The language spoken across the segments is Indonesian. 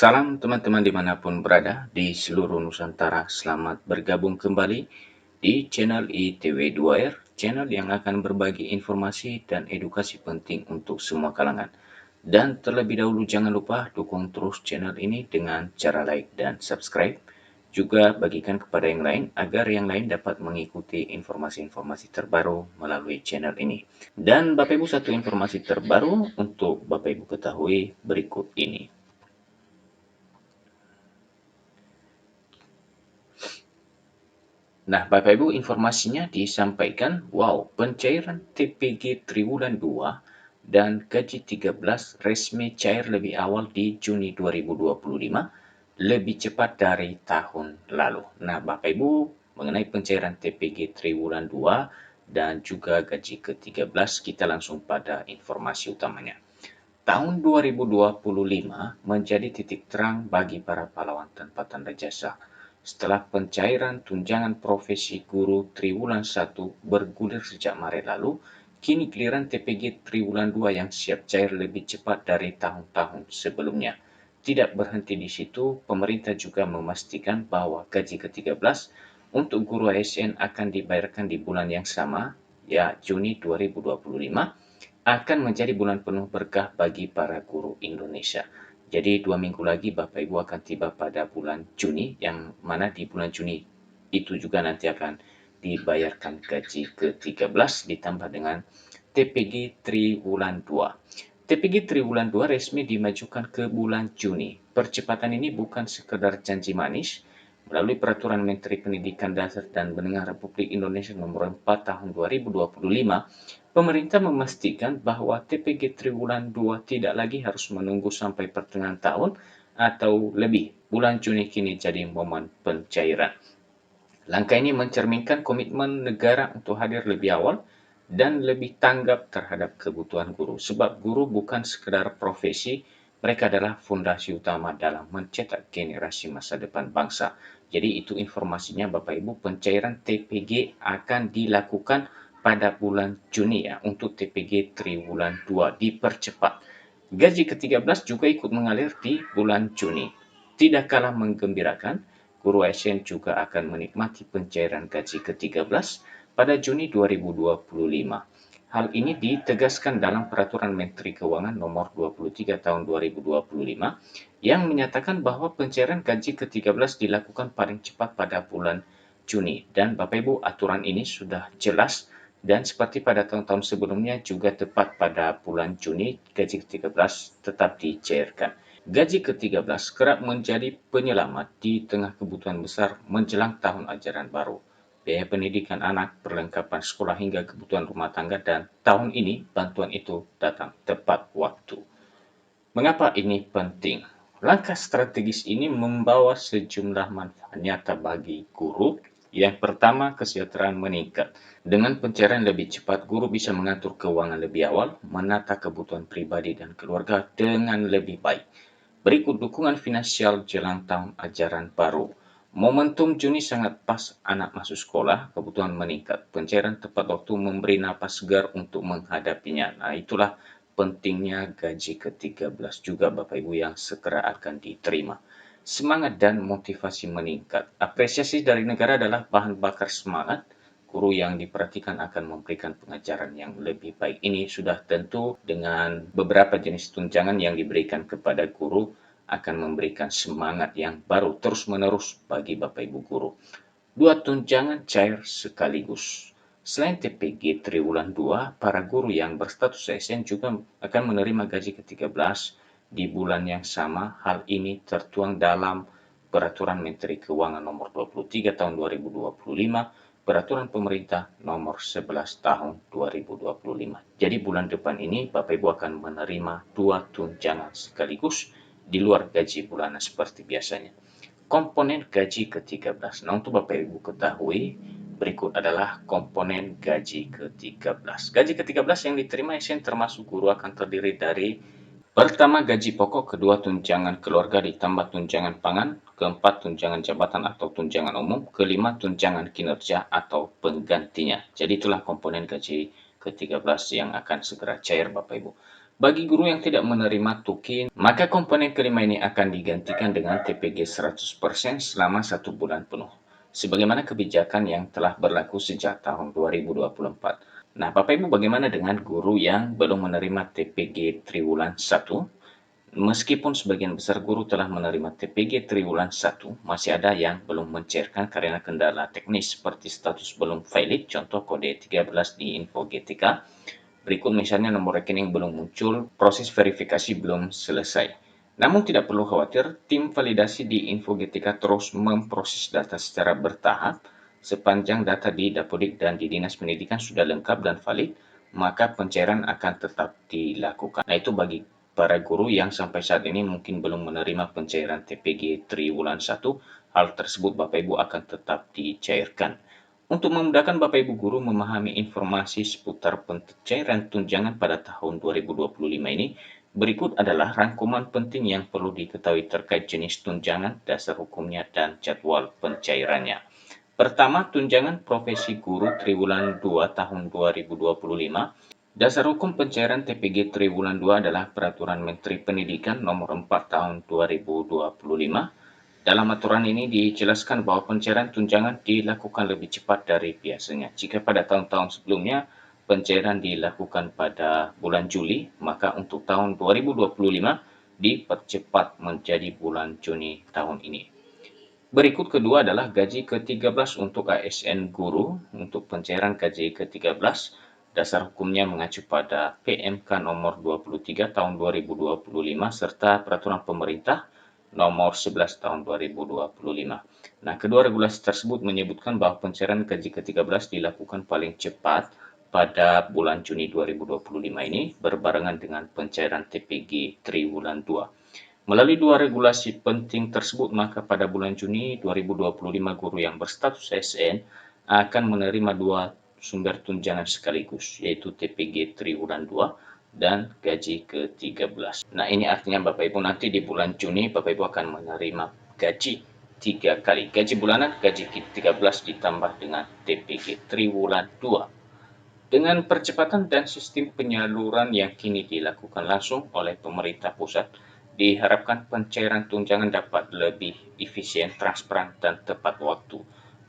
Salam teman-teman dimanapun berada di seluruh Nusantara. Selamat bergabung kembali di channel ITW2R, channel yang akan berbagi informasi dan edukasi penting untuk semua kalangan. Dan terlebih dahulu jangan lupa dukung terus channel ini dengan cara like dan subscribe. Juga bagikan kepada yang lain agar yang lain dapat mengikuti informasi-informasi terbaru melalui channel ini. Dan Bapak Ibu, satu informasi terbaru untuk Bapak Ibu ketahui berikut ini. Nah, Bapak Ibu, informasinya disampaikan, pencairan TPG Triwulan 2 dan Gaji 13 resmi cair lebih awal di Juni 2025, lebih cepat dari tahun lalu. Nah, Bapak Ibu, mengenai pencairan TPG Triwulan 2 dan juga Gaji ke-13, kita langsung pada informasi utamanya. Tahun 2025 menjadi titik terang bagi para pahlawan tanpa tanda jasa. Setelah pencairan tunjangan profesi guru Triwulan 1 bergulir sejak Maret lalu, kini giliran TPG Triwulan 2 yang siap cair lebih cepat dari tahun-tahun sebelumnya. Tidak berhenti di situ, pemerintah juga memastikan bahwa gaji ke-13 untuk guru ASN akan dibayarkan di bulan yang sama, ya Juni 2025, akan menjadi bulan penuh berkah bagi para guru Indonesia. Jadi 2 minggu lagi Bapak Ibu akan tiba pada bulan Juni, yang mana di bulan Juni itu juga nanti akan dibayarkan gaji ke-13 ditambah dengan TPG Triwulan 2. TPG Triwulan 2 resmi dimajukan ke bulan Juni. Percepatan ini bukan sekedar janji manis. Melalui Peraturan Menteri Pendidikan Dasar dan Menengah Republik Indonesia Nomor 4 Tahun 2025, pemerintah memastikan bahwa TPG Triwulan 2 tidak lagi harus menunggu sampai pertengahan tahun atau lebih. Bulan Juni kini jadi momen pencairan. Langkah ini mencerminkan komitmen negara untuk hadir lebih awal dan lebih tanggap terhadap kebutuhan guru. Sebab guru bukan sekedar profesi, mereka adalah fondasi utama dalam mencetak generasi masa depan bangsa. Jadi itu informasinya Bapak Ibu, pencairan TPG akan dilakukan pada bulan Juni ya, untuk TPG Triwulan 2 dipercepat. Gaji ke-13 juga ikut mengalir di bulan Juni. Tidak kalah menggembirakan, guru ASN juga akan menikmati pencairan gaji ke-13 pada Juni 2025. Hal ini ditegaskan dalam Peraturan Menteri Keuangan Nomor 23 Tahun 2025 yang menyatakan bahwa pencairan gaji ke-13 dilakukan paling cepat pada bulan Juni. Dan Bapak Ibu, aturan ini sudah jelas dan seperti pada tahun-tahun sebelumnya juga tepat pada bulan Juni gaji ke-13 tetap dicairkan. Gaji ke-13 kerap menjadi penyelamat di tengah kebutuhan besar menjelang tahun ajaran baru. Biaya pendidikan anak, perlengkapan sekolah hingga kebutuhan rumah tangga, dan tahun ini bantuan itu datang tepat waktu. Mengapa ini penting? Langkah strategis ini membawa sejumlah manfaat nyata bagi guru. Yang pertama, kesejahteraan meningkat. Dengan pencairan lebih cepat, guru bisa mengatur keuangan lebih awal, menata kebutuhan pribadi dan keluarga dengan lebih baik. Berikut dukungan finansial jelang tahun ajaran baru. Momentum Juni sangat pas anak masuk sekolah, kebutuhan meningkat. Pencairan tepat waktu memberi napas segar untuk menghadapinya. Nah, itulah pentingnya gaji ke-13 juga Bapak Ibu yang segera akan diterima. Semangat dan motivasi meningkat. Apresiasi dari negara adalah bahan bakar semangat. Guru yang diperhatikan akan memberikan pengajaran yang lebih baik. Ini sudah tentu dengan beberapa jenis tunjangan yang diberikan kepada guru akan memberikan semangat yang baru terus-menerus bagi Bapak Ibu guru. 2 tunjangan cair sekaligus. Selain TPG Triwulan 2, para guru yang berstatus ASN juga akan menerima gaji ke-13 di bulan yang sama. Hal ini tertuang dalam Peraturan Menteri Keuangan Nomor 23 Tahun 2025, Peraturan Pemerintah Nomor 11 Tahun 2025. Jadi bulan depan ini Bapak Ibu akan menerima 2 tunjangan sekaligus di luar gaji bulanan seperti biasanya. Komponen gaji ke-13. Nah, untuk Bapak Ibu ketahui, berikut adalah komponen gaji ke-13. Gaji ke-13 yang diterima ASN termasuk guru akan terdiri dari: pertama, gaji pokok; kedua, tunjangan keluarga ditambah tunjangan pangan; keempat, tunjangan jabatan atau tunjangan umum; kelima, tunjangan kinerja atau penggantinya. Jadi itulah komponen gaji ke-13 yang akan segera cair Bapak Ibu. Bagi guru yang tidak menerima tukin, maka komponen kelima ini akan digantikan dengan TPG 100% selama 1 bulan penuh. Sebagaimana kebijakan yang telah berlaku sejak tahun 2024. Nah, Bapak Ibu, bagaimana dengan guru yang belum menerima TPG triwulan 1? Meskipun sebagian besar guru telah menerima TPG triwulan 1, masih ada yang belum mencairkan karena kendala teknis seperti status belum valid, contoh kode 13 di Info GTK. Berikut misalnya nomor rekening belum muncul, proses verifikasi belum selesai. Namun tidak perlu khawatir, tim validasi di Info GTK terus memproses data secara bertahap. Sepanjang data di Dapodik dan di Dinas Pendidikan sudah lengkap dan valid, maka pencairan akan tetap dilakukan. Nah, itu bagi para guru yang sampai saat ini mungkin belum menerima pencairan TPG triwulan 1, hal tersebut Bapak Ibu akan tetap dicairkan. Untuk memudahkan Bapak Ibu guru memahami informasi seputar pencairan tunjangan pada tahun 2025 ini, berikut adalah rangkuman penting yang perlu diketahui terkait jenis tunjangan, dasar hukumnya, dan jadwal pencairannya. Pertama, tunjangan profesi guru triwulan 2 tahun 2025. Dasar hukum pencairan TPG triwulan 2 adalah Peraturan Menteri Pendidikan Nomor 4 Tahun 2025. Dalam aturan ini dijelaskan bahwa pencairan tunjangan dilakukan lebih cepat dari biasanya. Jika pada tahun-tahun sebelumnya pencairan dilakukan pada bulan Juli, maka untuk tahun 2025 dipercepat menjadi bulan Juni tahun ini. Berikut kedua adalah gaji ke-13 untuk ASN guru. Untuk pencairan gaji ke-13, dasar hukumnya mengacu pada PMK nomor 23 tahun 2025 serta peraturan pemerintah nomor 11 tahun 2025. Nah, kedua regulasi tersebut menyebutkan bahwa pencairan gaji ke-13 dilakukan paling cepat pada bulan Juni 2025 ini berbarengan dengan pencairan TPG triwulan 2. Melalui dua regulasi penting tersebut, maka pada bulan Juni 2025 guru yang berstatus ASN akan menerima dua sumber tunjangan sekaligus, yaitu TPG triwulan 2 dan gaji ke-13. Nah, ini artinya Bapak Ibu nanti di bulan Juni Bapak Ibu akan menerima gaji 3 kali. Gaji bulanan, gaji ke-13 ditambah dengan TPG triwulan 2. Dengan percepatan dan sistem penyaluran yang kini dilakukan langsung oleh pemerintah pusat, diharapkan pencairan tunjangan dapat lebih efisien, transparan, dan tepat waktu.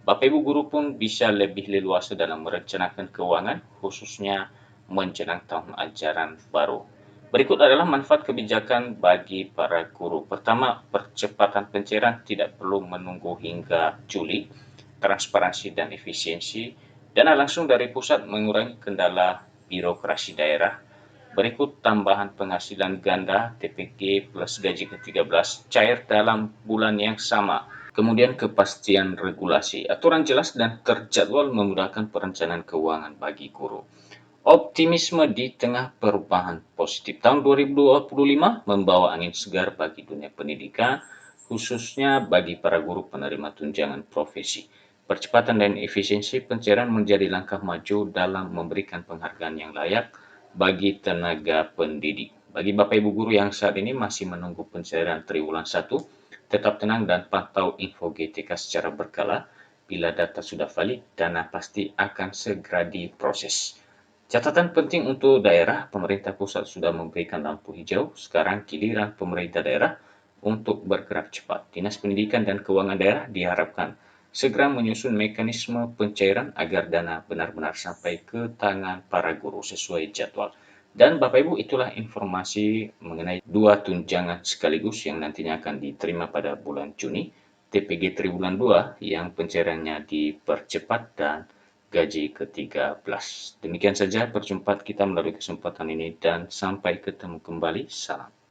Bapak Ibu guru pun bisa lebih leluasa dalam merencanakan keuangan, khususnya menjelang tahun ajaran baru. Berikut adalah manfaat kebijakan bagi para guru. Pertama, percepatan pencairan tidak perlu menunggu hingga Juli, transparansi dan efisiensi, dana langsung dari pusat mengurangi kendala birokrasi daerah. Berikut tambahan penghasilan ganda TPG plus gaji ke-13 cair dalam bulan yang sama. Kemudian kepastian regulasi, aturan jelas dan terjadwal memudahkan perencanaan keuangan bagi guru. Optimisme di tengah perubahan positif. Tahun 2025 membawa angin segar bagi dunia pendidikan, khususnya bagi para guru penerima tunjangan profesi. Percepatan dan efisiensi pencairan menjadi langkah maju dalam memberikan penghargaan yang layak bagi tenaga pendidik. Bagi Bapak Ibu guru yang saat ini masih menunggu pencairan triwulan 1, tetap tenang dan pantau info GTK secara berkala. Bila data sudah valid, dana pasti akan segera diproses. Catatan penting untuk daerah, pemerintah pusat sudah memberikan lampu hijau, sekarang giliran pemerintah daerah untuk bergerak cepat. Dinas Pendidikan dan Keuangan Daerah diharapkan segera menyusun mekanisme pencairan agar dana benar-benar sampai ke tangan para guru sesuai jadwal. Dan Bapak Ibu, itulah informasi mengenai dua tunjangan sekaligus yang nantinya akan diterima pada bulan Juni, TPG triwulan 2 yang pencairannya dipercepat dan gaji ke-13. Demikian saja perjumpaan kita melalui kesempatan ini dan sampai ketemu kembali. Salam.